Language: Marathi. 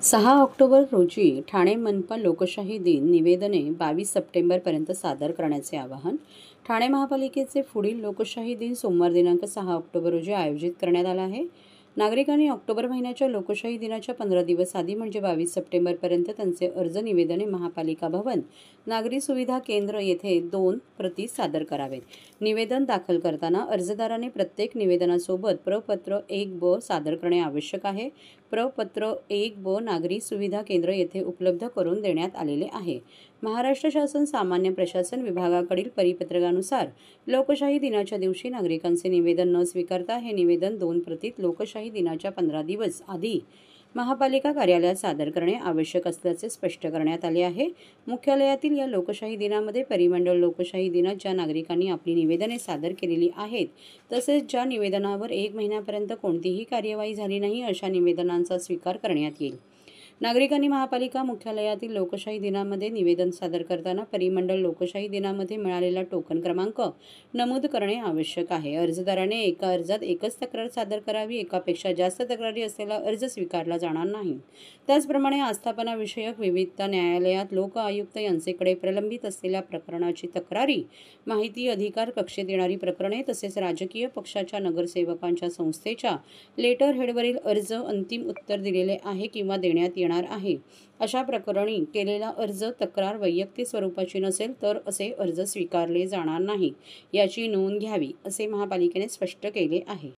6 ऑक्टोबर रोजी ठाणे मनपा लोकशाही दिन निवेदने 22 सप्टेंबरपर्यंत सादर करण्याचे आवाहन. ठाणे महापालिकेचे पुढील लोकशाही दिन सोमवार दिनांक 6 ऑक्टोबर रोजी आयोजित करण्यात आला आहे. नागरिकांनी ऑक्टोबर महिन्याच्या लोकशाही दिनाच्या 15 दिवस आधी म्हणजे 22 सप्टेंबरपर्यंत त्यांचे अर्ज निवेदने महापालिका भवन, नागरी सुविधा केंद्र येथे 2 प्रती सादर करावेत. निवेदन दाखल करताना अर्जदाराने प्रत्येक निवेदनासोबत प्रपत्र 1 ब सादर करणे आवश्यक आहे. प्रपत्र 1 ब नागरी सुविधा केंद्र येथे उपलब्ध करून देण्यात आलेले आहे. महाराष्ट्र शासन सामान्य प्रशासन विभागाकडील परिपत्रकानुसार लोकशाही दिनाच्या दिवशी नागरिकांचे निवेदन न स्वीकारता हे निवेदन 2 प्रतीत लोकशाही दिनाच्या 15 दिवस आधी महापालिका कार्यालयात सादर करणे आवश्यक असल्याचे स्पष्ट करण्यात आले आहे. मुख्यालयातील या लोकशाही दिनामध्ये परिमंडळ लोकशाही दिनात ज्या नागरिकांनी आपली निवेदने सादर केलेली आहेत तसेच ज्या निवेदनावर 1 महिन्यापर्यंत कोणतीही कार्यवाही झाली नाही अशा निवेदनांचा स्वीकार करण्यात येईल. नागरिकांनी महापालिका मुख्यालयातील लोकशाही दिनामध्ये निवेदन सादर करताना परिमंडळ लोकशाही दिनामध्ये मिळालेला टोकन क्रमांक नमूद करणे आवश्यक आहे. अर्जदाराने एका अर्जात एकच तक्रार सादर करावी. एकापेक्षा जास्त तक्रारी असलेला अर्ज स्वीकारला जाणार नाही. त्याचप्रमाणे आस्थापना विषयक विविध न्यायालयात लोक आयुक्त यांचेकडे प्रलंबित असलेल्या प्रकरणाची तक्रारी, माहिती अधिकार कक्षेत येणारी प्रकरणे तसेच राजकीय पक्षाच्या नगरसेवकांच्या संस्थेच्या लेटर हेडवरील अर्ज अंतिम उत्तर दिलेले आहे किंवा देण्यात येणार आहे अशा प्रकरणी केलेला अर्ज तक्रार वैयक्तिक स्वरूपाची नसेल तर असे अर्ज स्वीकारले जाणार नाही याची नोंद घ्यावी असे महापालिकेने स्पष्ट केले आहे.